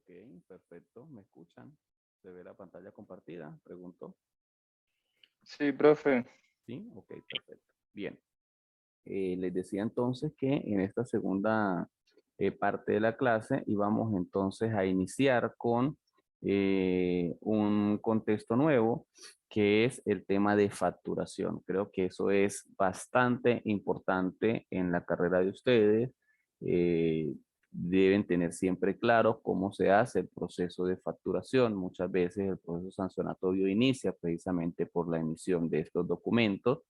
Ok, perfecto. ¿Me escuchan? ¿Se ve la pantalla compartida? Pregunto. Sí, profe. Sí, ok, perfecto. Bien. Les decía entonces que en esta segunda parte de la clase íbamos entonces a iniciar con un contexto nuevo que es el tema de facturación. Creo que eso es bastante importante en la carrera de ustedes. Deben tener siempre claro cómo se hace el proceso de facturación. Muchas veces el proceso sancionatorio inicia precisamente por la emisión de estos documentos.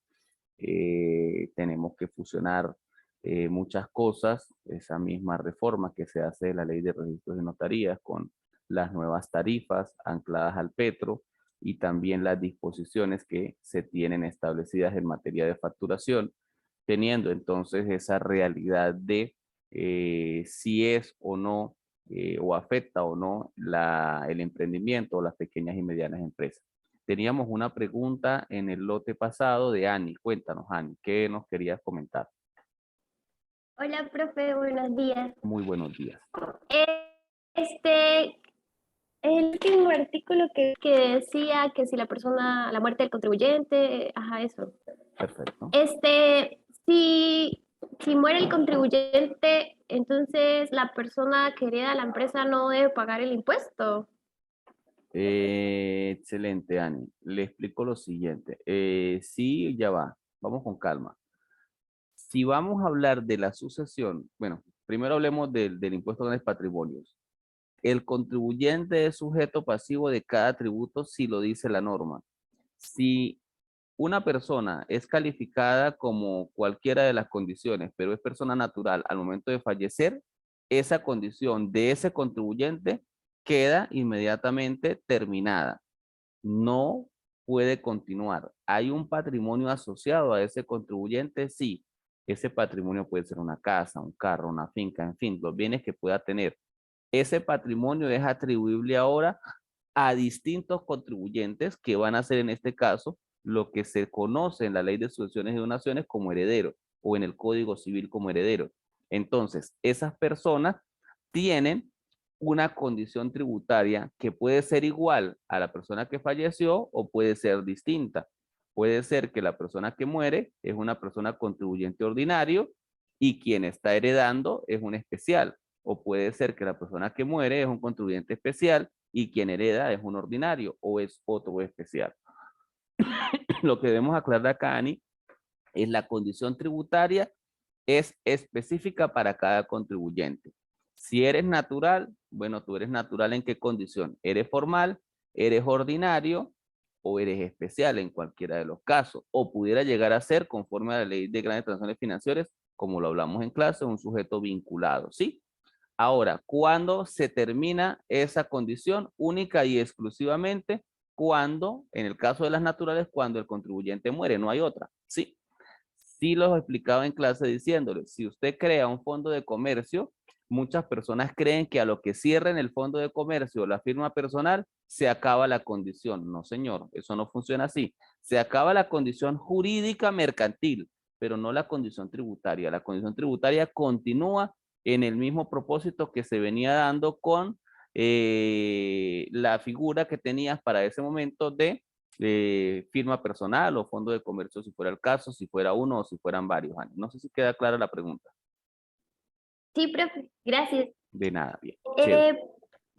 Tenemos que fusionar muchas cosas, esa misma reforma que se hace de la ley de registros de notarías con las nuevas tarifas ancladas al petro y también las disposiciones que se tienen establecidas en materia de facturación, teniendo entonces esa realidad de si es o no o afecta o no el emprendimiento o las pequeñas y medianas empresas. Teníamos una pregunta en el lote pasado de Ani. Cuéntanos, Ani, ¿qué nos querías comentar? Hola, profe, buenos días. Muy buenos días. Este, el último artículo que decía que si la muerte del contribuyente, ajá, eso. Perfecto. Si muere el contribuyente, entonces la persona que hereda la empresa no debe pagar el impuesto. Excelente, Ani. Le explico lo siguiente. Sí, ya va. Vamos con calma. Si vamos a hablar de la sucesión, bueno, primero hablemos del impuesto de grandes patrimonios. El contribuyente es sujeto pasivo de cada tributo si lo dice la norma. Si una persona es calificada como cualquiera de las condiciones, pero es persona natural al momento de fallecer, esa condición de ese contribuyente queda inmediatamente terminada. No puede continuar. ¿Hay un patrimonio asociado a ese contribuyente? Sí. Ese patrimonio puede ser una casa, un carro, una finca, en fin, los bienes que pueda tener. Ese patrimonio es atribuible ahora a distintos contribuyentes que van a ser en este caso lo que se conoce en la ley de sucesiones y donaciones como heredero o en el Código Civil como heredero. Entonces, esas personas tienen una condición tributaria que puede ser igual a la persona que falleció o puede ser distinta. Puede ser que la persona que muere es una persona contribuyente ordinario y quien está heredando es un especial. O puede ser que la persona que muere es un contribuyente especial y quien hereda es un ordinario o es otro especial. Lo que debemos aclarar acá, Ani, es la condición tributaria es específica para cada contribuyente. Si eres natural, bueno, tú eres natural ¿en qué condición? ¿Eres formal, eres ordinario o eres especial en cualquiera de los casos? O pudiera llegar a ser, conforme a la ley de grandes transacciones financieras, como lo hablamos en clase, un sujeto vinculado, ¿sí? Ahora, ¿cuándo se termina esa condición? Única y exclusivamente cuando, en el caso de las naturales, cuando el contribuyente muere, no hay otra, ¿sí? Sí los explicaba en clase diciéndoles, si usted crea un fondo de comercio, muchas personas creen que a lo que cierren el fondo de comercio o la firma personal, se acaba la condición. No, señor, eso no funciona así. Se acaba la condición jurídica mercantil, pero no la condición tributaria. La condición tributaria continúa en el mismo propósito que se venía dando con la figura que tenías para ese momento de firma personal o fondo de comercio si fuera el caso, si fuera uno o si fueran varios años. No sé si queda clara la pregunta. Sí, profe, gracias. De nada, bien. Chévere.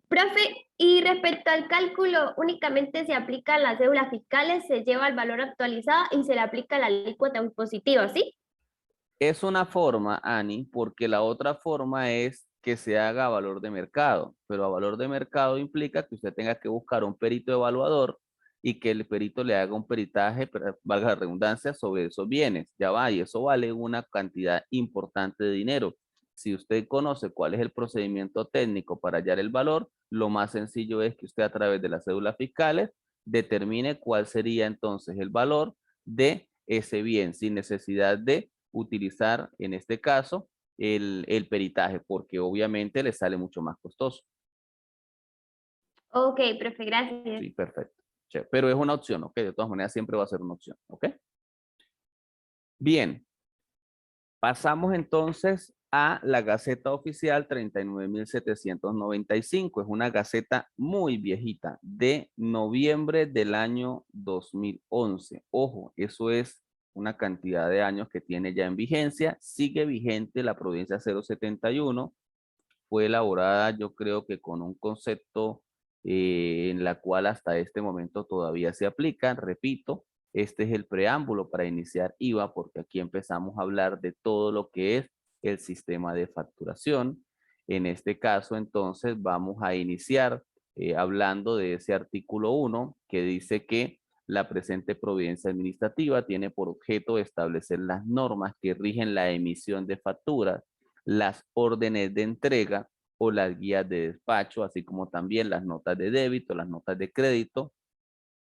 Profe, y respecto al cálculo, únicamente se aplican las cédulas fiscales, se lleva el valor actualizado y se le aplica la alícuota impositiva, ¿sí? Es una forma, Ani, porque la otra forma es que se haga a valor de mercado, pero a valor de mercado implica que usted tenga que buscar un perito evaluador y que el perito le haga un peritaje, valga la redundancia, sobre esos bienes. Ya va, y eso vale una cantidad importante de dinero. Si usted conoce cuál es el procedimiento técnico para hallar el valor, lo más sencillo es que usted a través de las cédulas fiscales determine cuál sería entonces el valor de ese bien sin necesidad de utilizar en este caso el peritaje, porque obviamente le sale mucho más costoso. Ok, profe, gracias. Sí, perfecto. Pero es una opción, ¿ok? De todas maneras siempre va a ser una opción, ¿ok? Bien. Pasamos entonces a la Gaceta Oficial 39.795. Es una gaceta muy viejita, de noviembre del año 2011. Ojo, eso es una cantidad de años que tiene ya en vigencia. Sigue vigente la Providencia 071. Fue elaborada, yo creo que con un concepto en la cual hasta este momento todavía se aplica. Repito, este es el preámbulo para iniciar IVA, porque aquí empezamos a hablar de todo lo que es el sistema de facturación. En este caso, entonces, vamos a iniciar hablando de ese artículo 1 que dice que la presente providencia administrativa tiene por objeto establecer las normas que rigen la emisión de facturas, las órdenes de entrega o las guías de despacho, así como también las notas de débito, las notas de crédito,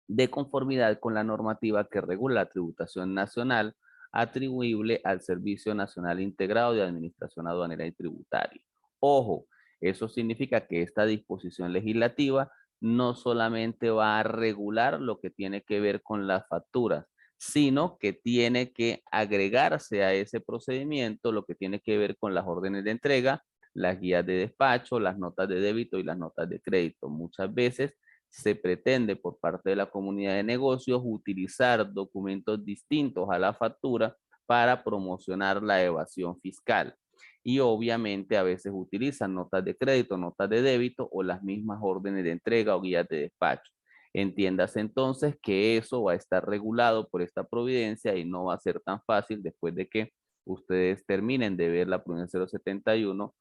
de conformidad con la normativa que regula la tributación nacional atribuible al Servicio Nacional Integrado de Administración Aduanera y Tributaria. Ojo, eso significa que esta disposición legislativa no solamente va a regular lo que tiene que ver con las facturas, sino que tiene que agregarse a ese procedimiento lo que tiene que ver con las órdenes de entrega, las guías de despacho, las notas de débito y las notas de crédito. Muchas veces se pretende por parte de la comunidad de negocios utilizar documentos distintos a la factura para promocionar la evasión fiscal. Y obviamente a veces utilizan notas de crédito, notas de débito o las mismas órdenes de entrega o guías de despacho. Entiéndase entonces que eso va a estar regulado por esta providencia y no va a ser tan fácil después de que ustedes terminen de ver la providencia 071,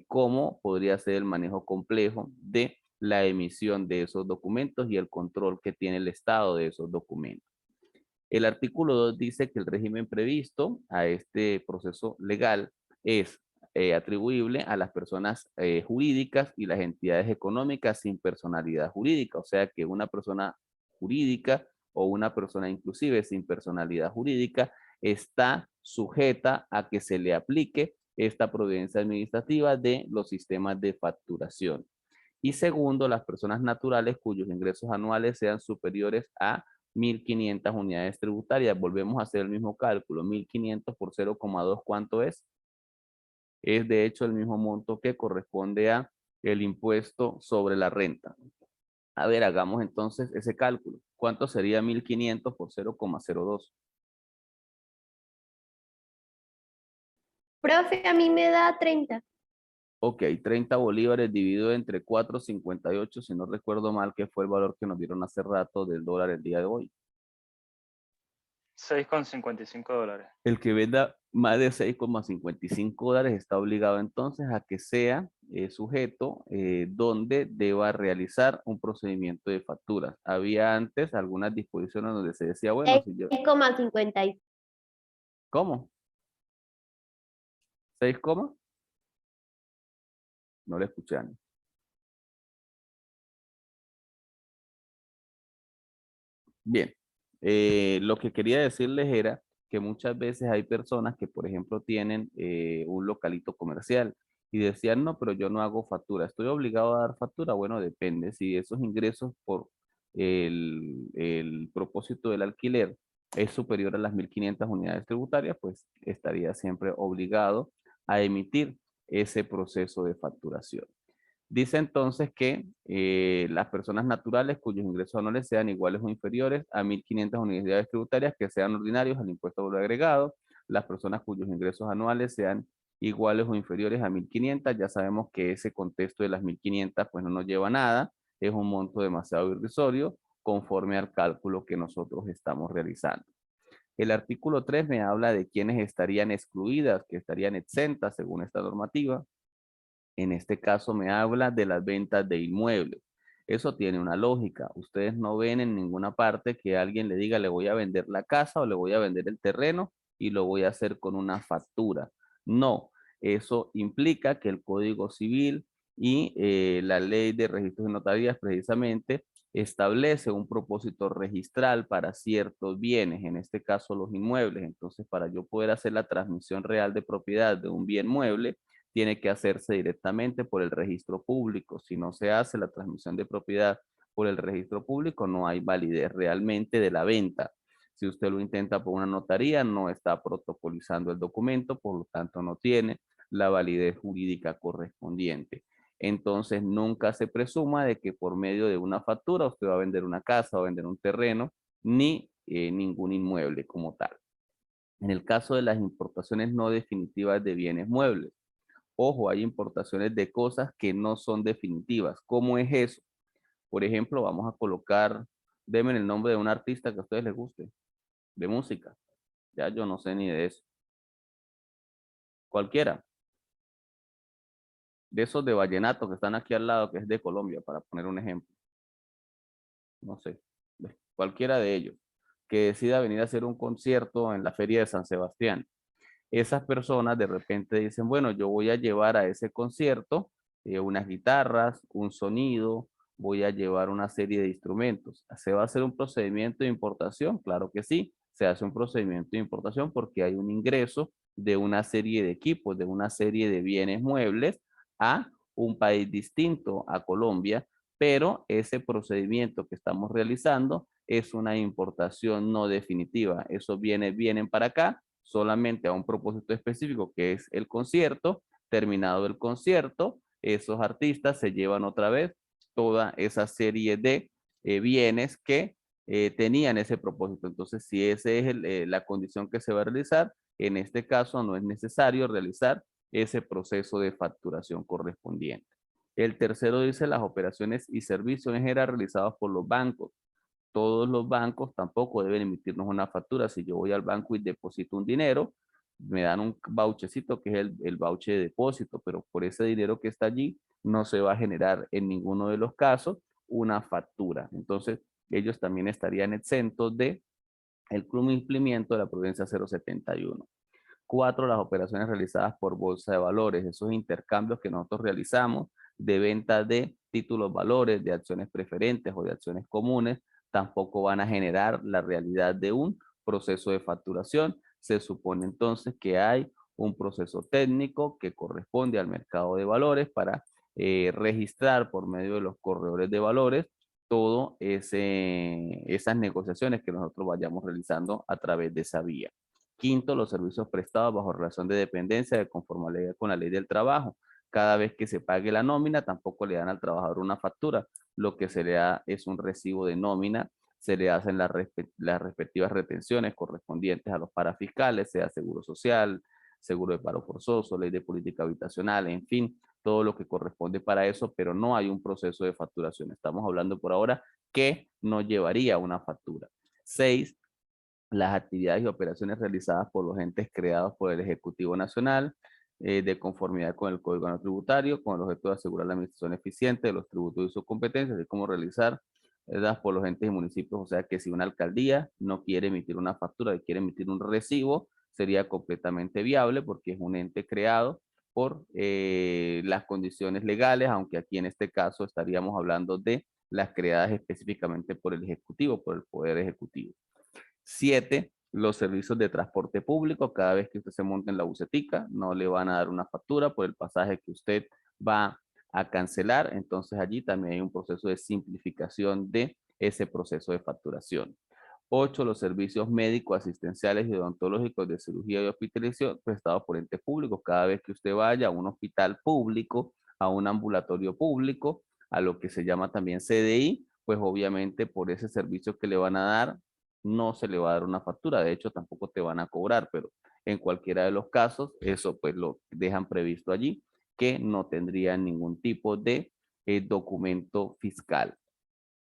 cómo podría ser el manejo complejo de la emisión de esos documentos y el control que tiene el Estado de esos documentos. El artículo 2 dice que el régimen previsto a este proceso legal es atribuible a las personas jurídicas y las entidades económicas sin personalidad jurídica. O sea que una persona jurídica o una persona inclusive sin personalidad jurídica está sujeta a que se le aplique esta providencia administrativa de los sistemas de facturación. Y segundo, las personas naturales cuyos ingresos anuales sean superiores a 1.500 unidades tributarias. Volvemos a hacer el mismo cálculo. 1.500 por 0,2, ¿cuánto es? Es de hecho el mismo monto que corresponde a el impuesto sobre la renta. A ver, hagamos entonces ese cálculo. ¿Cuánto sería 1.500 por 0,02? Profe, a mí me da 30. Ok, 30 bolívares dividido entre 4,58, si no recuerdo mal, que fue el valor que nos dieron hace rato del dólar el día de hoy. $6,55. El que venda más de 6,55 dólares está obligado entonces a que sea sujeto donde deba realizar un procedimiento de facturas. Había antes algunas disposiciones donde se decía, bueno, si yo... 6,56. ¿Cómo? ¿6, coma? No le escuché, Ani. Bien, lo que quería decirles era que muchas veces hay personas que, por ejemplo, tienen un localito comercial y decían, no, pero yo no hago factura. ¿Estoy obligado a dar factura? Bueno, depende. Si esos ingresos por el propósito del alquiler es superior a las 1.500 unidades tributarias, pues estaría siempre obligado a emitir ese proceso de facturación. Dice entonces que las personas naturales cuyos ingresos anuales sean iguales o inferiores a 1.500 unidades tributarias que sean ordinarios al impuesto valor agregado, las personas cuyos ingresos anuales sean iguales o inferiores a 1.500, ya sabemos que ese contexto de las 1.500 pues no nos lleva a nada, es un monto demasiado irrisorio conforme al cálculo que nosotros estamos realizando. El artículo 3 me habla de quienes estarían excluidas, que estarían exentas según esta normativa. En este caso me habla de las ventas de inmuebles. Eso tiene una lógica. Ustedes no ven en ninguna parte que alguien le diga le voy a vender la casa o le voy a vender el terreno y lo voy a hacer con una factura. No, eso implica que el Código Civil y la Ley de Registros de Notarías precisamente establece un propósito registral para ciertos bienes, en este caso los inmuebles. Entonces, para yo poder hacer la transmisión real de propiedad de un bien mueble, tiene que hacerse directamente por el registro público. Si no se hace la transmisión de propiedad por el registro público, no hay validez realmente de la venta. Si usted lo intenta por una notaría, no está protocolizando el documento, por lo tanto no tiene la validez jurídica correspondiente. Entonces, nunca se presuma de que por medio de una factura usted va a vender una casa o vender un terreno, ni ningún inmueble como tal. En el caso de las importaciones no definitivas de bienes muebles, ojo, hay importaciones de cosas que no son definitivas. ¿Cómo es eso? Por ejemplo, vamos a colocar, denme el nombre de un artista que a ustedes les guste, de música. Ya yo no sé ni de eso. Cualquiera. De esos de vallenato que están aquí al lado, que es de Colombia, para poner un ejemplo. No sé. Cualquiera de ellos que decida venir a hacer un concierto en la Feria de San Sebastián. Esas personas de repente dicen, bueno, yo voy a llevar a ese concierto unas guitarras, un sonido, voy a llevar una serie de instrumentos. ¿Se va a hacer un procedimiento de importación? Claro que sí, se hace un procedimiento de importación porque hay un ingreso de una serie de equipos, de una serie de bienes muebles a un país distinto a Colombia, pero ese procedimiento que estamos realizando es una importación no definitiva. Esos bienes vienen para acá solamente a un propósito específico que es el concierto. Terminado el concierto, esos artistas se llevan otra vez toda esa serie de bienes que tenían ese propósito. Entonces, si esa es la condición que se va a realizar, en este caso no es necesario realizar ese proceso de facturación correspondiente. El tercero dice las operaciones y servicios en general realizados por los bancos. Todos los bancos tampoco deben emitirnos una factura. Si yo voy al banco y deposito un dinero, me dan un vouchercito que es el voucher de depósito, pero por ese dinero que está allí no se va a generar en ninguno de los casos una factura. Entonces, ellos también estarían exentos de el cumplimiento de la Providencia 071. 4, las operaciones realizadas por bolsa de valores, esos intercambios que nosotros realizamos de venta de títulos valores, de acciones preferentes o de acciones comunes, tampoco van a generar la realidad de un proceso de facturación. Se supone entonces que hay un proceso técnico que corresponde al mercado de valores para registrar por medio de los corredores de valores todo esas negociaciones que nosotros vayamos realizando a través de esa vía. Quinto, los servicios prestados bajo relación de dependencia de conformidad con la ley del trabajo. Cada vez que se pague la nómina, tampoco le dan al trabajador una factura. Lo que se le da es un recibo de nómina, se le hacen las respectivas retenciones correspondientes a los parafiscales, sea seguro social, seguro de paro forzoso, ley de política habitacional, en fin, todo lo que corresponde para eso, pero no hay un proceso de facturación. Estamos hablando por ahora que no llevaría una factura. 6, las actividades y operaciones realizadas por los entes creados por el Ejecutivo Nacional, de conformidad con el Código Tributario, con el objeto de asegurar la administración eficiente de los tributos y sus competencias, así como realizar por los entes y municipios. O sea que si una alcaldía no quiere emitir una factura y quiere emitir un recibo, sería completamente viable porque es un ente creado por las condiciones legales, aunque aquí en este caso estaríamos hablando de las creadas específicamente por el Ejecutivo, por el Poder Ejecutivo. 7, los servicios de transporte público. Cada vez que usted se monte en la busetica, no le van a dar una factura por el pasaje que usted va a cancelar. Entonces allí también hay un proceso de simplificación de ese proceso de facturación. 8, los servicios médicos, asistenciales y odontológicos de cirugía y hospitalización prestados por entes públicos. Cada vez que usted vaya a un hospital público, a un ambulatorio público, a lo que se llama también CDI, pues obviamente por ese servicio que le van a dar, no se le va a dar una factura. De hecho, tampoco te van a cobrar, pero en cualquiera de los casos, eso pues lo dejan previsto allí, que no tendría ningún tipo de documento fiscal.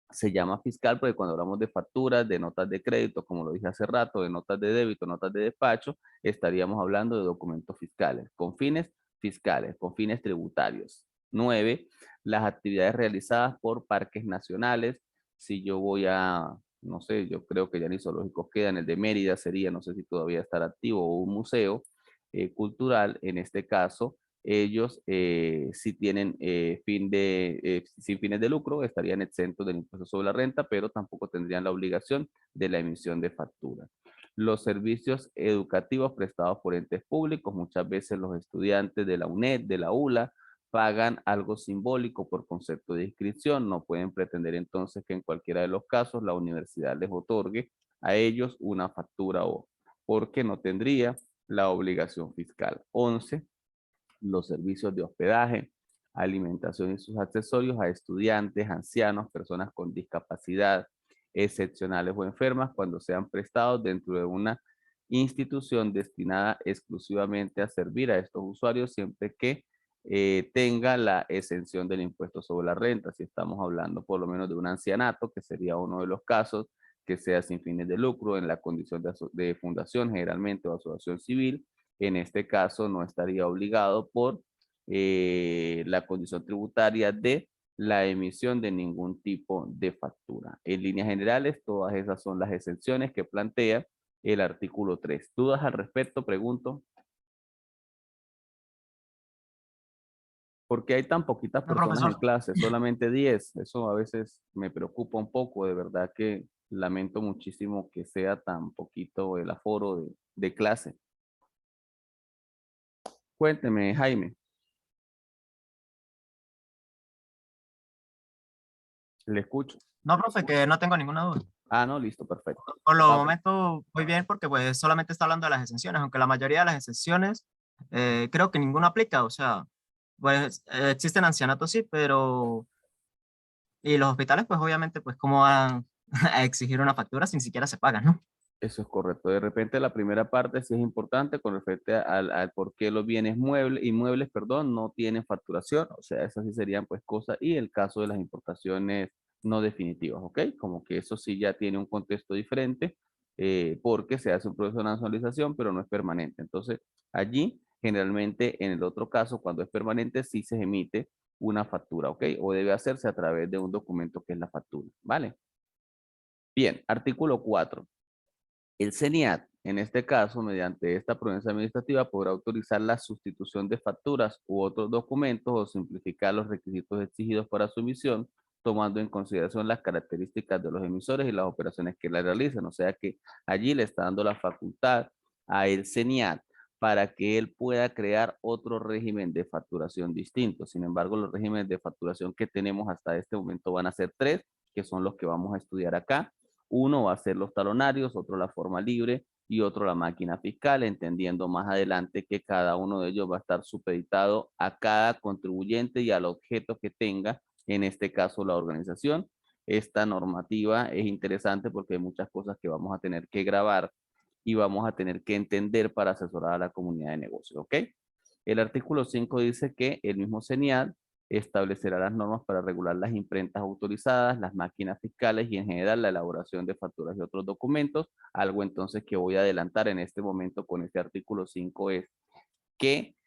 Se llama fiscal porque cuando hablamos de facturas, de notas de crédito, como lo dije hace rato, de notas de débito, notas de despacho, estaríamos hablando de documentos fiscales, con fines fiscales, con fines tributarios. 9, las actividades realizadas por parques nacionales. Si yo voy a, no sé, yo creo que ya ni zoológicos quedan, el de Mérida sería, no sé si todavía estará activo, o un museo cultural, en este caso, ellos si tienen sin fines de lucro, estarían exentos del impuesto sobre la renta, pero tampoco tendrían la obligación de la emisión de factura. Los servicios educativos prestados por entes públicos, muchas veces los estudiantes de la UNED, de la ULA, pagan algo simbólico por concepto de inscripción. No pueden pretender entonces que en cualquiera de los casos la universidad les otorgue a ellos una factura o porque no tendría la obligación fiscal. 11, los servicios de hospedaje, alimentación y sus accesorios a estudiantes, ancianos, personas con discapacidad excepcionales o enfermas cuando sean prestados dentro de una institución destinada exclusivamente a servir a estos usuarios siempre que tenga la exención del impuesto sobre la renta. Si estamos hablando por lo menos de un ancianato, que sería uno de los casos, que sea sin fines de lucro, en la condición de fundación generalmente o asociación civil, en este caso no estaría obligado por la condición tributaria de la emisión de ningún tipo de factura. En líneas generales, todas esas son las exenciones que plantea el artículo 3. ¿Dudas al respecto? Pregunto. ¿Por qué hay tan poquitas No, personas en profesor. clase? Solamente 10. Eso a veces me preocupa un poco. De verdad que lamento muchísimo que sea tan poquito el aforo de clase. Cuénteme, Jaime. Le escucho. No, profe, que no tengo ninguna duda. Ah, no, listo, perfecto. Por lo Vamos. momento muy bien porque pues solamente está hablando de las exenciones, aunque la mayoría de las exenciones creo que ninguna aplica, o sea, pues existen ancianatos sí, pero y los hospitales pues obviamente pues cómo van a exigir una factura si ni siquiera se pagan, ¿no? Eso es correcto. De repente la primera parte sí es importante con respecto al por qué los bienes inmuebles, perdón, no tienen facturación. O sea, esas sí serían pues cosas. Y el caso de las importaciones no definitivas, ¿ok? Como que eso sí ya tiene un contexto diferente porque se hace un proceso de nacionalización, pero no es permanente. Entonces, allí generalmente en el otro caso, cuando es permanente, sí se emite una factura, ¿ok? O debe hacerse a través de un documento que es la factura, ¿vale? Bien, artículo 4. El CENIAT, en este caso, mediante esta providencia administrativa, podrá autorizar la sustitución de facturas u otros documentos o simplificar los requisitos exigidos para su emisión, tomando en consideración las características de los emisores y las operaciones que la realizan. O sea que allí le está dando la facultad a el CENIAT para que él pueda crear otro régimen de facturación distinto. Sin embargo, los regímenes de facturación que tenemos hasta este momento van a ser 3, que son los que vamos a estudiar acá. Uno va a ser los talonarios, otro la forma libre y otro la máquina fiscal, entendiendo más adelante que cada uno de ellos va a estar supeditado a cada contribuyente y al objeto que tenga, en este caso la organización. Esta normativa es interesante porque hay muchas cosas que vamos a tener que grabar y vamos a tener que entender para asesorar a la comunidad de negocios, ¿ok? El artículo 5 dice que el mismo CENIAL establecerá las normas para regular las imprentas autorizadas, las máquinas fiscales y en general la elaboración de facturas y otros documentos. Algo entonces que voy a adelantar en este momento con este artículo 5 es que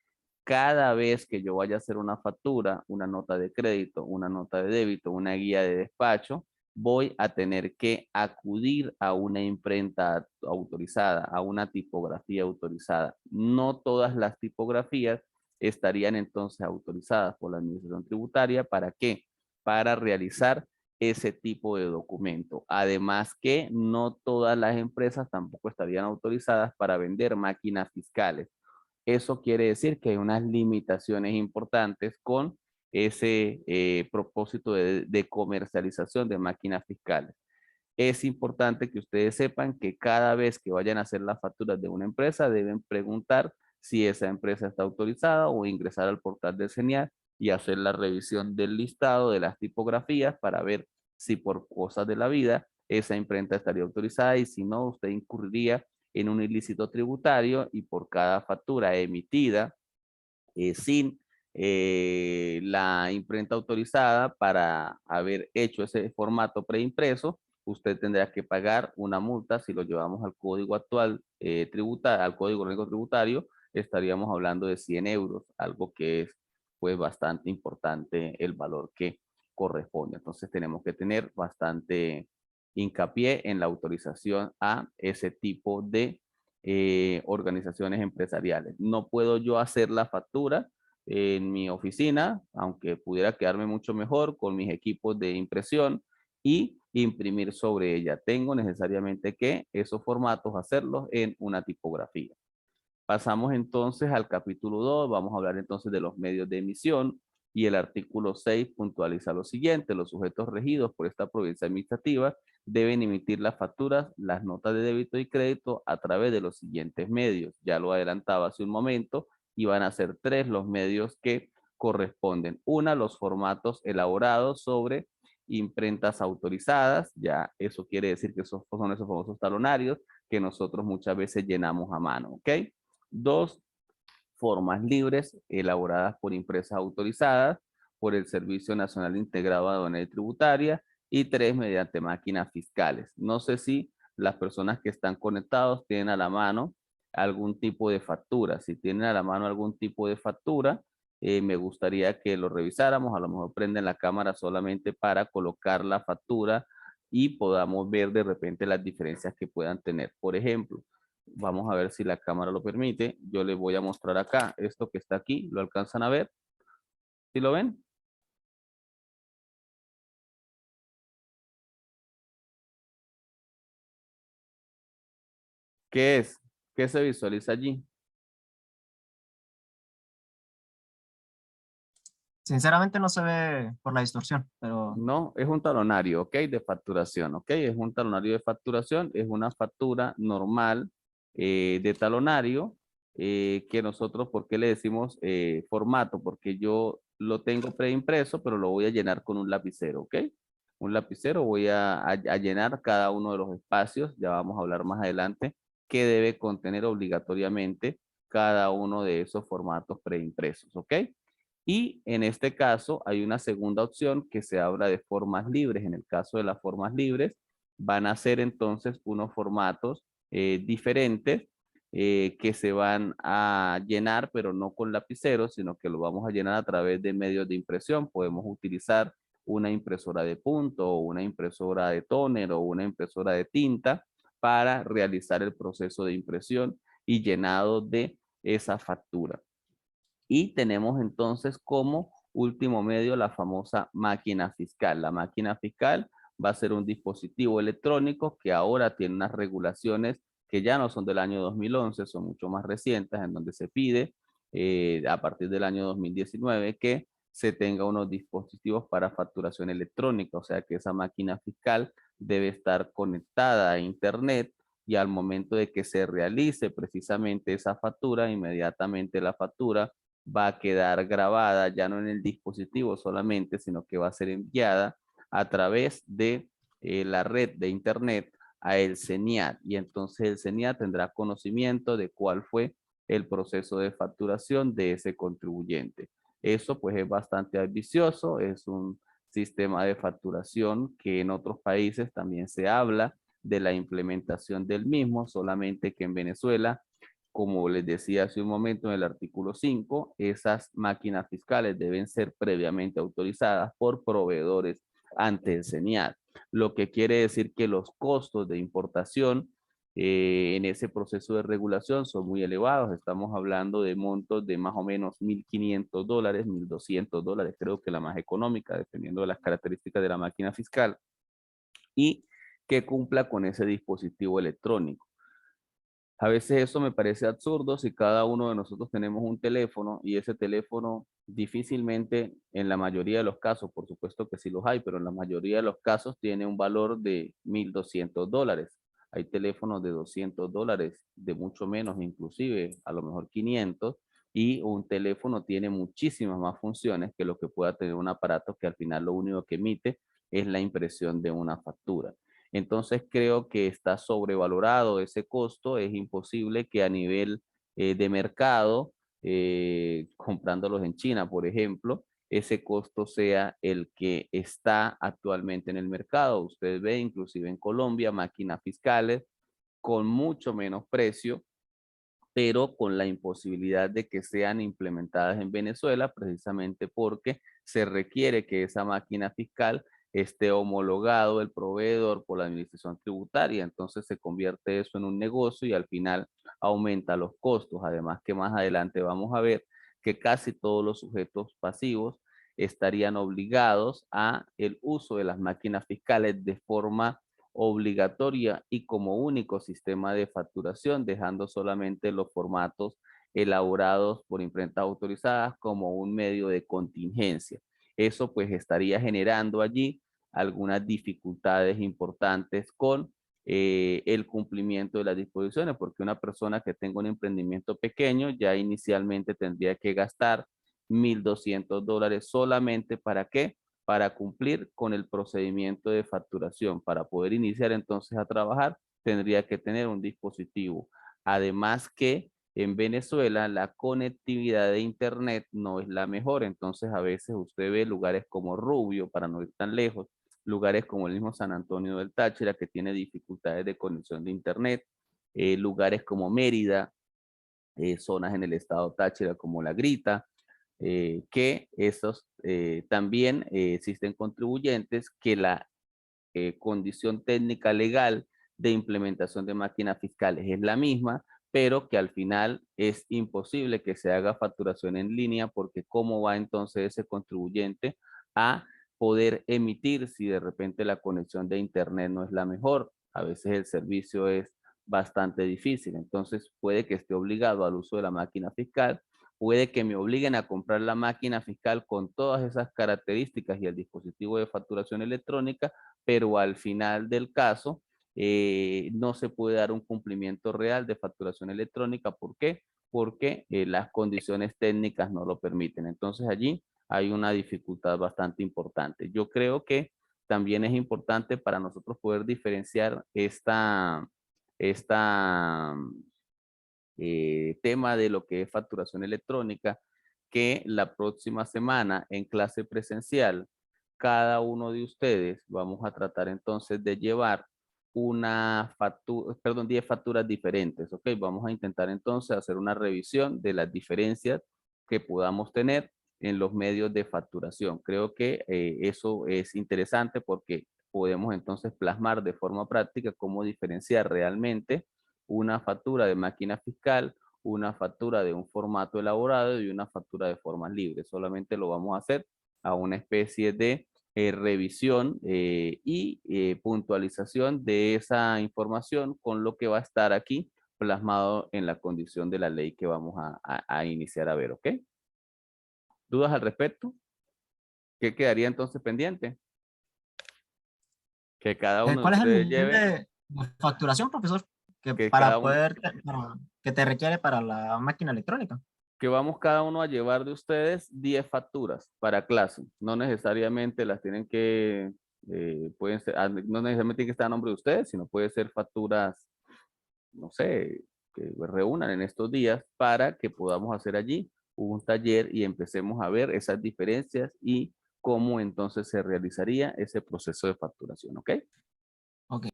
cada vez que yo vaya a hacer una factura, una nota de crédito, una nota de débito, una guía de despacho, voy a tener que acudir a una imprenta autorizada, a una tipografía autorizada. No todas las tipografías estarían entonces autorizadas por la Administración Tributaria. ¿Para qué? Para realizar ese tipo de documento. Además que no todas las empresas tampoco estarían autorizadas para vender máquinas fiscales. Eso quiere decir que hay unas limitaciones importantes con ese propósito de comercialización de máquinas fiscales. Es importante que ustedes sepan que cada vez que vayan a hacer las facturas de una empresa deben preguntar si esa empresa está autorizada o ingresar al portal de CENIAL y hacer la revisión del listado de las tipografías para ver si por cosas de la vida esa imprenta estaría autorizada y si no, usted incurriría en un ilícito tributario y por cada factura emitida sin la imprenta autorizada para haber hecho ese formato preimpreso, usted tendrá que pagar una multa. Si lo llevamos al código actual al código orgánico tributario, estaríamos hablando de 100 euros, algo que es pues bastante importante el valor que corresponde. Entonces tenemos que tener bastante hincapié en la autorización a ese tipo de organizaciones empresariales. No puedo yo hacer la factura en mi oficina, aunque pudiera quedarme mucho mejor con mis equipos de impresión y imprimir sobre ella. Tengo necesariamente que esos formatos hacerlos en una tipografía. Pasamos entonces al capítulo 2, vamos a hablar entonces de los medios de emisión y el artículo 6 puntualiza lo siguiente: los sujetos regidos por esta provincia administrativa deben emitir las facturas, las notas de débito y crédito a través de los siguientes medios. Ya lo adelantaba hace un momento y van a ser 3 los medios que corresponden. Una, los formatos elaborados sobre imprentas autorizadas, ya eso quiere decir que esos son esos famosos talonarios que nosotros muchas veces llenamos a mano, ¿ok? 2, formas libres elaboradas por empresas autorizadas por el Servicio Nacional Integrado de Aduanera y Tributaria. Y 3, mediante máquinas fiscales. No sé si las personas que están conectados tienen a la mano algún tipo de factura. Si tienen a la mano algún tipo de factura, me gustaría que lo revisáramos. A lo mejor prenden la cámara solamente para colocar la factura y podamos ver de repente las diferencias que puedan tener. Por ejemplo, vamos a ver si la cámara lo permite. Yo les voy a mostrar acá esto que está aquí. ¿Lo alcanzan a ver? ¿Sí lo ven? ¿Qué es? ¿Qué se visualiza allí? Sinceramente no se ve por la distorsión, pero No, es un talonario, ¿ok? De facturación, ¿ok? Es un talonario de facturación, es una factura normal de talonario que nosotros, ¿por qué le decimos formato? Porque yo lo tengo preimpreso, pero lo voy a llenar con un lapicero, ¿ok? Un lapicero, voy a llenar cada uno de los espacios, ya vamos a hablar más adelante, que debe contener obligatoriamente cada uno de esos formatos preimpresos, ¿ok? Y en este caso hay una segunda opción que se habla de formas libres. En el caso de las formas libres, van a ser entonces unos formatos diferentes que se van a llenar, pero no con lapiceros, sino que lo vamos a llenar a través de medios de impresión. Podemos utilizar una impresora de punto, o una impresora de tóner o una impresora de tinta para realizar el proceso de impresión y llenado de esa factura. Y tenemos entonces como último medio la famosa máquina fiscal. La máquina fiscal va a ser un dispositivo electrónico que ahora tiene unas regulaciones que ya no son del año 2011, son mucho más recientes, en donde se pide a partir del año 2019 que se tenga unos dispositivos para facturación electrónica, o sea que esa máquina fiscal debe estar conectada a internet y al momento de que se realice precisamente esa factura, inmediatamente la factura va a quedar grabada ya no en el dispositivo solamente, sino que va a ser enviada a través de la red de internet a el CENIAT. Y entonces el CENIAT tendrá conocimiento de cuál fue el proceso de facturación de ese contribuyente. Eso pues es bastante ambicioso, es un sistema de facturación que en otros países también se habla de la implementación del mismo, solamente que en Venezuela, como les decía hace un momento en el artículo 5, esas máquinas fiscales deben ser previamente autorizadas por proveedores ante el CENIAT, lo que quiere decir que los costos de importación en ese proceso de regulación son muy elevados. Estamos hablando de montos de más o menos $1.500, $1.200, creo que la más económica, dependiendo de las características de la máquina fiscal, y que cumpla con ese dispositivo electrónico. A veces eso me parece absurdo si cada uno de nosotros tenemos un teléfono y ese teléfono difícilmente, en la mayoría de los casos, por supuesto que sí los hay, pero en la mayoría de los casos tiene un valor de $1.200. Hay teléfonos de $200, de mucho menos inclusive, a lo mejor 500, y un teléfono tiene muchísimas más funciones que lo que pueda tener un aparato que al final lo único que emite es la impresión de una factura. Entonces creo que está sobrevalorado ese costo. Es imposible que a nivel de mercado, comprándolos en China, por ejemplo, ese costo sea el que está actualmente en el mercado. Usted ve inclusive en Colombia máquinas fiscales con mucho menos precio, pero con la imposibilidad de que sean implementadas en Venezuela, precisamente porque se requiere que esa máquina fiscal esté homologado el proveedor por la administración tributaria. Entonces se convierte eso en un negocio y al final aumenta los costos. Además que más adelante vamos a ver que casi todos los sujetos pasivos estarían obligados a el uso de las máquinas fiscales de forma obligatoria y como único sistema de facturación, dejando solamente los formatos elaborados por imprentas autorizadas como un medio de contingencia. Eso pues estaría generando allí algunas dificultades importantes con el cumplimiento de las disposiciones, porque una persona que tenga un emprendimiento pequeño ya inicialmente tendría que gastar $1,200 solamente ¿para qué? Para cumplir con el procedimiento de facturación. Para poder iniciar entonces a trabajar, tendría que tener un dispositivo. Además que en Venezuela la conectividad de internet no es la mejor, entonces a veces usted ve lugares como Rubio, para no ir tan lejos, lugares como el mismo San Antonio del Táchira, que tiene dificultades de conexión de internet, lugares como Mérida, zonas en el estado Táchira como La Grita, que esos también existen contribuyentes que la condición técnica legal de implementación de máquinas fiscales es la misma, pero que al final es imposible que se haga facturación en línea, porque cómo va entonces ese contribuyente a poder emitir si de repente la conexión de internet no es la mejor. A veces el servicio es bastante difícil, entonces puede que esté obligado al uso de la máquina fiscal, puede que me obliguen a comprar la máquina fiscal con todas esas características y el dispositivo de facturación electrónica, pero al final del caso no se puede dar un cumplimiento real de facturación electrónica. ¿Por qué? Porque las condiciones técnicas no lo permiten. Entonces allí hay una dificultad bastante importante. Yo creo que también es importante para nosotros poder diferenciar esta tema de lo que es facturación electrónica, que la próxima semana en clase presencial, cada uno de ustedes vamos a tratar entonces de llevar una factura, perdón, 10 facturas diferentes, ¿ok? Vamos a intentar entonces hacer una revisión de las diferencias que podamos tener en los medios de facturación. Creo que eso es interesante porque podemos entonces plasmar de forma práctica cómo diferenciar realmente una factura de máquina fiscal, una factura de un formato elaborado y una factura de formas libres. Solamente lo vamos a hacer a una especie de revisión y puntualización de esa información con lo que va a estar aquí plasmado en la condición de la ley que vamos a iniciar a ver, ¿ok? ¿Dudas al respecto? ¿Qué quedaría entonces pendiente? Que cada uno de ¿Cuál es el ustedes nivel lleve, de facturación, profesor, que que cada para uno, poder, que te requiere para la máquina electrónica? que vamos cada uno a llevar de ustedes 10 facturas para clase. No necesariamente las tienen que, pueden ser, no necesariamente tiene que estar a nombre de ustedes, sino puede ser facturas, no sé, que reúnan en estos días para que podamos hacer allí un taller y empecemos a ver esas diferencias y cómo entonces se realizaría ese proceso de facturación, ¿ok? Ok.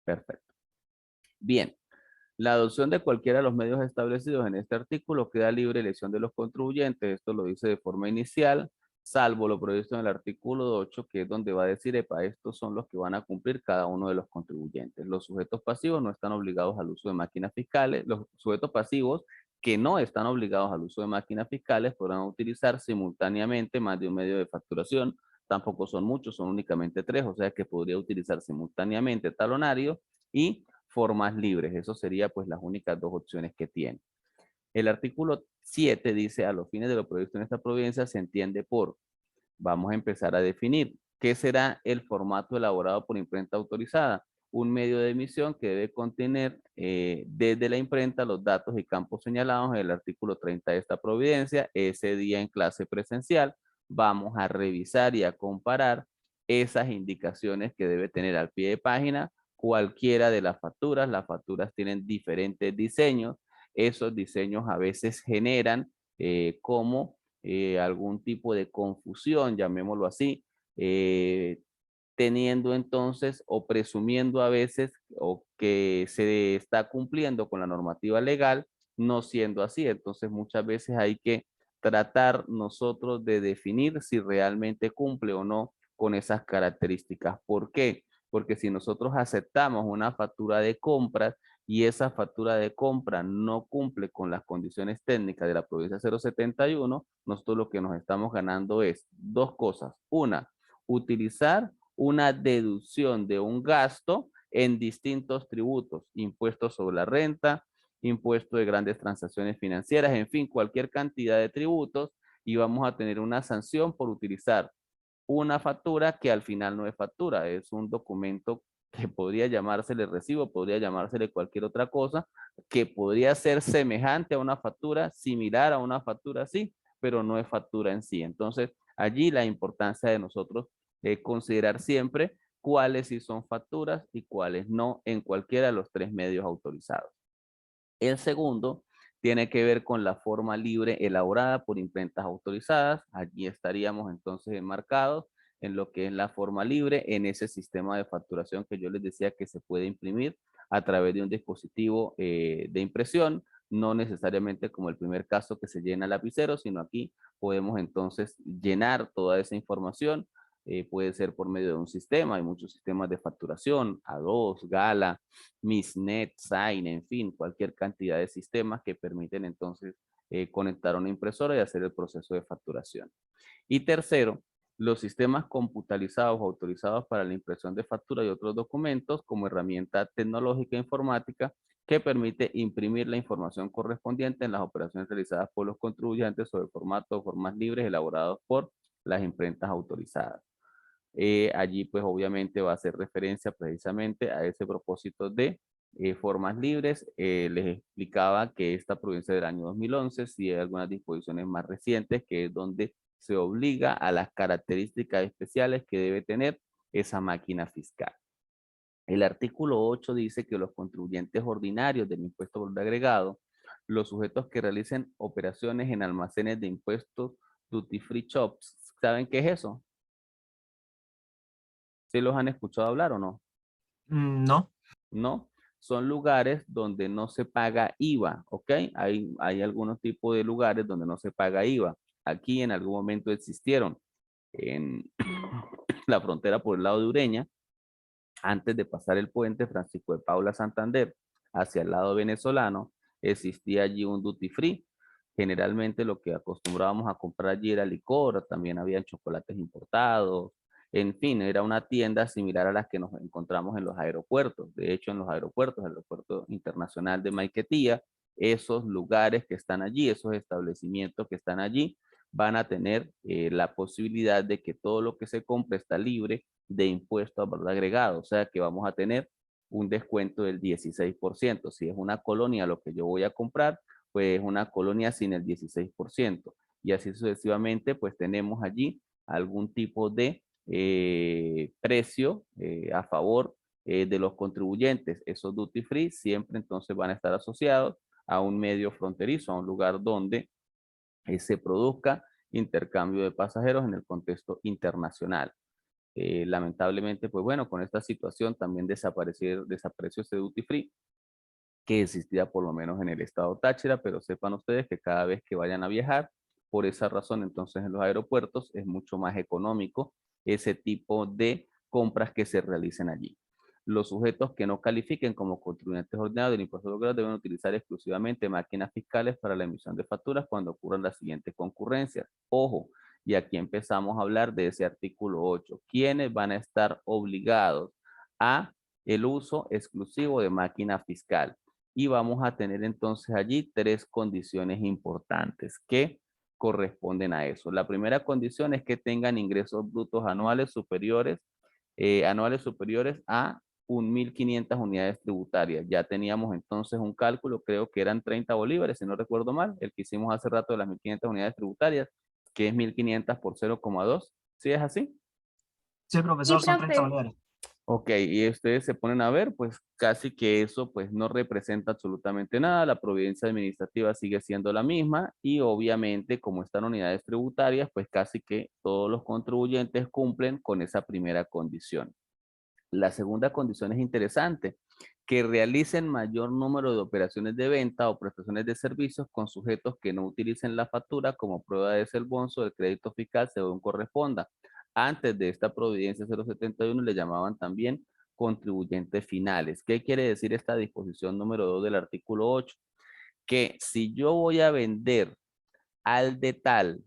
Perfecto. Bien. La adopción de cualquiera de los medios establecidos en este artículo queda libre elección de los contribuyentes. Esto lo dice de forma inicial, salvo lo previsto en el artículo 8, que es donde va a decir, epa, estos son los que van a cumplir cada uno de los contribuyentes. Los sujetos pasivos no están obligados al uso de máquinas fiscales. Los sujetos pasivos que no están obligados al uso de máquinas fiscales podrán utilizar simultáneamente más de un medio de facturación. Tampoco son muchos, son únicamente 3, o sea que podría utilizar simultáneamente talonario y formas libres. Eso sería pues las únicas 2 opciones que tiene. El artículo 7 dice, a los fines de lo previsto en esta providencia se entiende por, vamos a empezar a definir, ¿qué será el formato elaborado por imprenta autorizada? Un medio de emisión que debe contener desde la imprenta los datos y campos señalados en el artículo 30 de esta providencia. Ese día en clase presencial vamos a revisar y a comparar esas indicaciones que debe tener al pie de página cualquiera de las facturas. Las facturas tienen diferentes diseños. Esos diseños a veces generan como algún tipo de confusión, llamémoslo así, teniendo entonces o presumiendo a veces o que se está cumpliendo con la normativa legal, no siendo así. Entonces muchas veces hay que tratar nosotros de definir si realmente cumple o no con esas características. ¿Por qué? Porque si nosotros aceptamos una factura de compras y esa factura de compra no cumple con las condiciones técnicas de la provincia 071, nosotros lo que nos estamos ganando es 2 cosas. Una, utilizar una deducción de un gasto en distintos tributos, impuestos sobre la renta, impuesto de grandes transacciones financieras, en fin, cualquier cantidad de tributos, y vamos a tener una sanción por utilizar una factura que al final no es factura, es un documento que podría llamársele recibo, podría llamársele cualquier otra cosa, que podría ser semejante a una factura, similar a una factura, sí, pero no es factura en sí. Entonces, allí la importancia de nosotros considerar siempre cuáles sí son facturas y cuáles no en cualquiera de los 3 medios autorizados. El segundo tiene que ver con la forma libre elaborada por imprentas autorizadas. Allí estaríamos entonces enmarcados en lo que es la forma libre, en ese sistema de facturación que yo les decía que se puede imprimir a través de un dispositivo de impresión, no necesariamente como el primer caso que se llena lapicero, sino aquí podemos entonces llenar toda esa información. Puede ser por medio de un sistema, hay muchos sistemas de facturación, A2, Gala, Misnet, Sign, en fin, cualquier cantidad de sistemas que permiten entonces conectar una impresora y hacer el proceso de facturación. Y tercero, los sistemas computarizados o autorizados para la impresión de factura y otros documentos como herramienta tecnológica informática que permite imprimir la información correspondiente en las operaciones realizadas por los contribuyentes sobre formatos o formas libres elaborados por las imprentas autorizadas. Allí pues obviamente va a hacer referencia precisamente a ese propósito de formas libres. Les explicaba que esta provincia del año 2011, sí hay algunas disposiciones más recientes que es donde se obliga a las características especiales que debe tener esa máquina fiscal. El artículo 8 dice que los contribuyentes ordinarios del impuesto por valor agregado, los sujetos que realicen operaciones en almacenes de impuestos duty free shops, ¿saben qué es eso? ¿Sí los han escuchado hablar o no? No. No, son lugares donde no se paga IVA, ¿ok? Hay algunos tipos de lugares donde no se paga IVA. Aquí en algún momento existieron en la frontera por el lado de Ureña, antes de pasar el puente Francisco de Paula Santander hacia el lado venezolano, existía allí un duty free. Generalmente lo que acostumbrábamos a comprar allí era licor, también había chocolates importados, en fin, era una tienda similar a las que nos encontramos en los aeropuertos. De hecho, en los aeropuertos, el aeropuerto internacional de Maiquetía, esos lugares que están allí, esos establecimientos que están allí, van a tener la posibilidad de que todo lo que se compre está libre de impuesto a valor agregado. O sea que vamos a tener un descuento del 16%. Si es una colonia lo que yo voy a comprar, pues es una colonia sin el 16%. Y así sucesivamente, pues tenemos allí algún tipo de precio a favor de los contribuyentes. Esos duty free siempre entonces van a estar asociados a un medio fronterizo, a un lugar donde se produzca intercambio de pasajeros en el contexto internacional. Lamentablemente, pues bueno, con esta situación también desapareció ese duty free que existía por lo menos en el estado Táchira, pero sepan ustedes que cada vez que vayan a viajar, por esa razón entonces en los aeropuertos es mucho más económico ese tipo de compras que se realicen allí. Los sujetos que no califiquen como contribuyentes ordinarios del impuesto de logros deben utilizar exclusivamente máquinas fiscales para la emisión de facturas cuando ocurran las siguientes concurrencias. Ojo, y aquí empezamos a hablar de ese artículo 8. ¿Quiénes van a estar obligados a el uso exclusivo de máquina fiscal? Y vamos a tener entonces allí 3 condiciones importantes que corresponden a eso. La primera condición es que tengan ingresos brutos anuales superiores a 1.500 unidades tributarias. Ya teníamos entonces un cálculo, creo que eran 30 bolívares, si no recuerdo mal, el que hicimos hace rato de las 1.500 unidades tributarias, que es 1.500 por 0,2. ¿Sí es así? Sí, Sí, profesor, son 30 profe. bolívares. Ok, y ustedes se ponen a ver, pues casi que eso pues no representa absolutamente nada, la providencia administrativa sigue siendo la misma y obviamente como están unidades tributarias, pues casi que todos los contribuyentes cumplen con esa primera condición. La segunda condición es interesante, que realicen mayor número de operaciones de venta o prestaciones de servicios con sujetos que no utilicen la factura como prueba de ese bonzo del crédito fiscal según corresponda. Antes de esta providencia 071 le llamaban también contribuyentes finales. ¿Qué quiere decir esta disposición número 2 del artículo 8? Que si yo voy a vender al de tal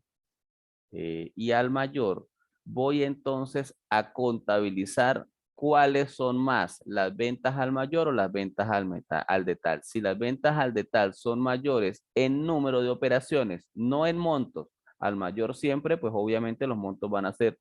y al mayor, voy entonces a contabilizar cuáles son más, las ventas al mayor o las ventas al de tal. Si las ventas al de tal son mayores en número de operaciones, no en montos, al mayor siempre, pues obviamente los montos van a ser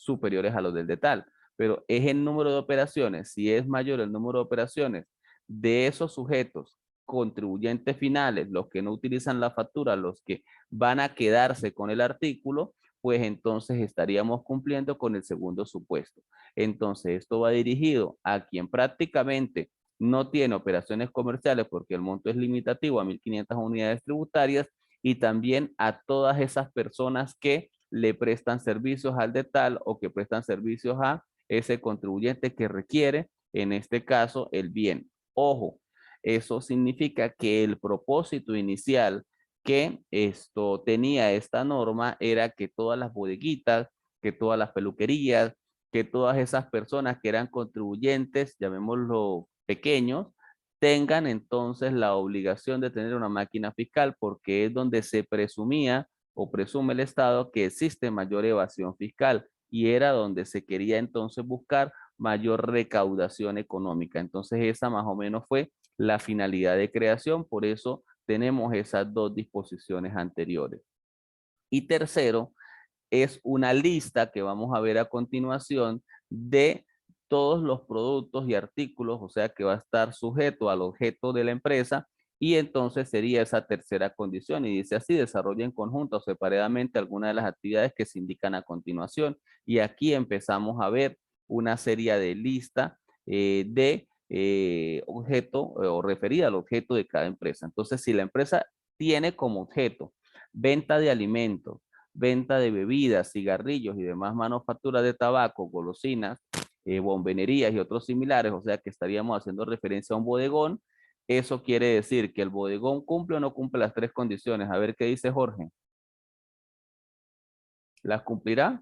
superiores a los del de tal. pero es el número de operaciones. Si es mayor el número de operaciones de esos sujetos, contribuyentes finales, los que no utilizan la factura, los que van a quedarse con el artículo, pues entonces estaríamos cumpliendo con el segundo supuesto. Entonces, esto va dirigido a quien prácticamente no tiene operaciones comerciales porque el monto es limitativo a 1.500 unidades tributarias, y también a todas esas personas que le prestan servicios al DETAL o que prestan servicios a ese contribuyente que requiere, en este caso, el bien. Ojo, eso significa que el propósito inicial que esto tenía esta norma era que todas las bodeguitas, que todas las peluquerías, que todas esas personas que eran contribuyentes, llamémoslo pequeños, tengan entonces la obligación de tener una máquina fiscal, porque es donde se presumía o presume el Estado que existe mayor evasión fiscal, y era donde se quería entonces buscar mayor recaudación económica. Entonces esa más o menos fue la finalidad de creación, por eso tenemos esas dos disposiciones anteriores. Y tercero, es una lista que vamos a ver a continuación de todos los productos y artículos, o sea que va a estar sujeto al objeto de la empresa, y entonces sería esa tercera condición, y dice así: desarrolla en conjunto o separadamente algunas de las actividades que se indican a continuación. Y aquí empezamos a ver una serie de lista de objeto o referida al objeto de cada empresa. Entonces, si la empresa tiene como objeto venta de alimentos, venta de bebidas, cigarrillos y demás manufacturas de tabaco, golosinas, bombonerías y otros similares, o sea que estaríamos haciendo referencia a un bodegón, eso quiere decir que el bodegón cumple o no cumple las tres condiciones. A ver qué dice Jorge. ¿Las cumplirá?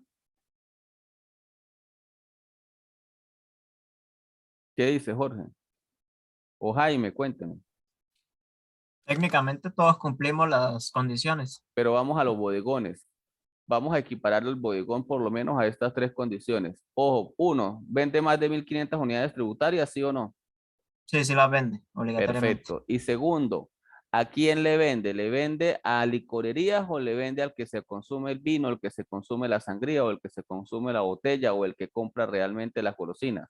¿Qué dice Jorge? O Jaime, cuéntenme. Técnicamente todos cumplimos las condiciones. Pero vamos a los bodegones. Vamos a equiparar el bodegón por lo menos a estas tres condiciones. Ojo, uno, ¿vende más de 1.500 unidades tributarias, sí o no? Sí, sí las vende, obligatoriamente. Perfecto. Y segundo, ¿a quién le vende? ¿Le vende a licorerías o le vende al que se consume el vino, el que se consume la sangría, o el que se consume la botella, o el que compra realmente las golosinas?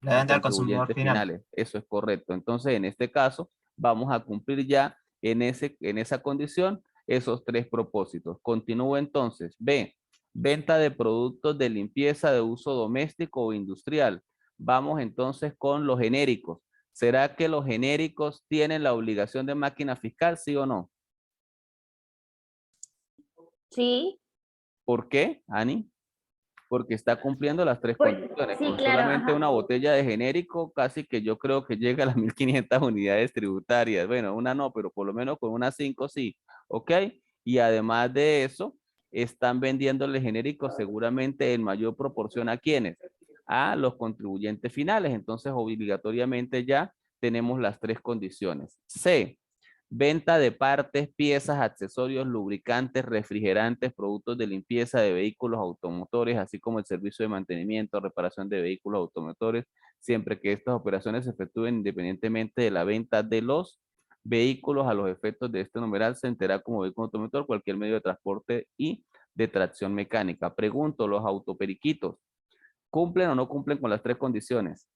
Le A vende al consumidor contribuyentes final. finales. Eso es correcto. Entonces, en este caso, vamos a cumplir ya en esa condición esos tres propósitos. Continúo entonces. B, venta de productos de limpieza de uso doméstico o industrial. Vamos entonces con los genéricos. ¿Será que los genéricos tienen la obligación de máquina fiscal, sí o no? Sí, ¿Por qué, Ani? Porque está cumpliendo las tres condiciones. sí, Con claro, solamente ajá. una botella de genérico, casi que yo creo que llega a las 1.500 unidades tributarias. Bueno, una no, pero por lo menos con unas 5 sí. ¿Ok? Y además de eso, están vendiéndole genéricos seguramente en mayor proporción ¿a quiénes? A los contribuyentes finales. Entonces, obligatoriamente ya tenemos las tres condiciones. C, venta de partes, piezas, accesorios, lubricantes, refrigerantes, productos de limpieza de vehículos automotores, así como el servicio de mantenimiento, reparación de vehículos automotores, siempre que estas operaciones se efectúen independientemente de la venta de los vehículos. A los efectos de este numeral se entera como vehículo automotor cualquier medio de transporte y de tracción mecánica. Pregunto, ¿los autoperiquitos cumplen o no cumplen con las tres condiciones?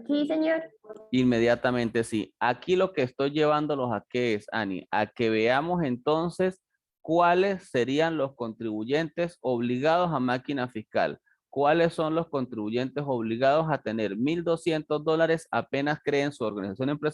Sí, señor. Inmediatamente sí. Aquí lo que estoy llevándolos a qué es, Ani, a que veamos entonces cuáles serían los contribuyentes obligados a máquina fiscal. ¿Cuáles son los contribuyentes obligados a tener $1.200 apenas creen su organización empresarial?